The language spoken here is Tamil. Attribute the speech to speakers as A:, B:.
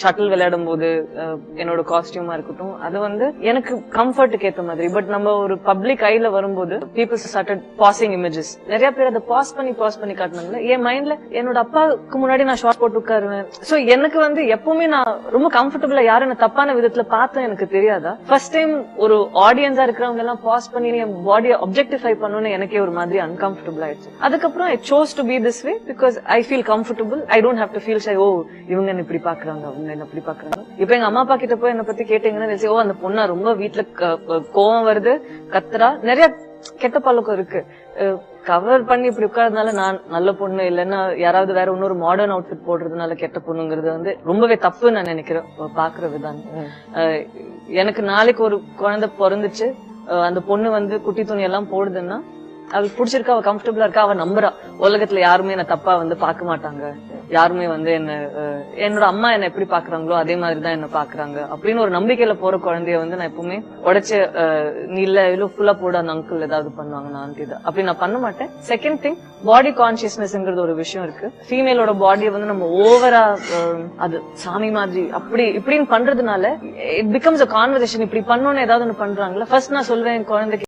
A: ஷட்டில் விளையாடும் போது என்னோட காஸ்டியூமா இருக்கட்டும் அது வந்து எனக்கு கம்ஃபர்ட்டுக்கு ஏத்த மாதிரி. பட் நம்ம ஒரு பப்ளிக் ஐல வரும்போது பீப்புள்ஸ் ஸ்டார்டட் பாசிங் இமேஜஸ். நிறைய பேர் அதை பாஸ் பண்ணி காட்டினாங்களே. என் மைண்ட்ல என்னோட அப்பாவுக்கு முன்னாடி நான் ஷார்ட் போட்டு உட்காருவேன். சோ எனக்கு வந்து எப்பவுமே நான் ரொம்ப கம்ஃபர்டபுளா யாரும் என்ன தப்பான விதத்துல பார்த்தேன் எனக்கு தெரியாதா. ஃபர்ஸ்ட் டைம் ஒரு ஆடியன்ஸா இருக்கிறவங்க எல்லாம் பாஸ் பண்ணி என் பாடியை ஆப்ஜெக்டிஃபை பண்ணணும்னு எனக்கே ஒரு மாதிரி அன்கம்ஃபர்டபுள் ஆயிடுச்சு. அதுக்கப்புறம் I chose to be this way because I feel comfortable. I don't have to feel shy. ஓ இவங்க என்ன இப்படி பாக்குறாங்க, என்ன அப்படி பாக்குறாங்க. இப்ப எங்க அம்மா அப்பா கிட்ட போய் என்ன பத்தி கேட்டீங்கன்னா, ஓ அந்த பொண்ணா ரொம்ப வீட்டுல கோவம் வருது, கத்துறா, நிறைய கெட்ட பழக்கம் இருக்கு. கவர் பண்ணி இப்படி உட்கார்றதுனால நான் நல்ல பொண்ணு இல்லைன்னா யாராவது வேற இன்னொரு மாடர்ன் அவுட்ஃபிட் போடுறதுனால கெட்ட பொண்ணுங்கிறது வந்து ரொம்பவே தப்பு நான் நினைக்கிறேன். பாக்குற விதானம். எனக்கு நாளைக்கு ஒரு குழந்தை பிறந்துச்சு, அந்த பொண்ணு வந்து குட்டி துணி எல்லாம் போடுதுன்னா அவளுக்கு பிடிச்சிருக்கா, அவ கம்ஃபர்டபுளா இருக்கா, அவ நம்புறா உலகத்துல யாருமே என்ன தப்பா வந்து பாக்க மாட்டாங்க, யாருமே வந்து என்ன என்னோட அம்மா என்ன எப்படி பாக்குறாங்களோ அதே மாதிரிதான் என்ன பாக்குறாங்க அப்படின்னு ஒரு நம்பிக்கையில போற குழந்தைய வந்து நான் எப்பவுமே உடைச்சு நீ இல்ல இவ்வளவு ஃபுல்லா போட அந்த அங்கிள் ஏதாவது பண்ணுவாங்க நான் அப்படி நான் பண்ண மாட்டேன். செகண்ட் திங், பாடி கான்சியஸ்னஸ்ங்கிறது ஒரு விஷயம் இருக்கு. ஃபீமேலோட பாடியை வந்து நம்ம ஓவரா அது சாமி மாதிரி அப்படி இப்படின்னு பண்றதுனால இட் பிகம்ஸ் அ கான்வர்சேஷன். இப்படி பண்ணோன்னு ஏதாவது ஒண்ணு பண்றாங்களா, ஃபர்ஸ்ட் நான் சொல்வேன் குழந்தைக்கு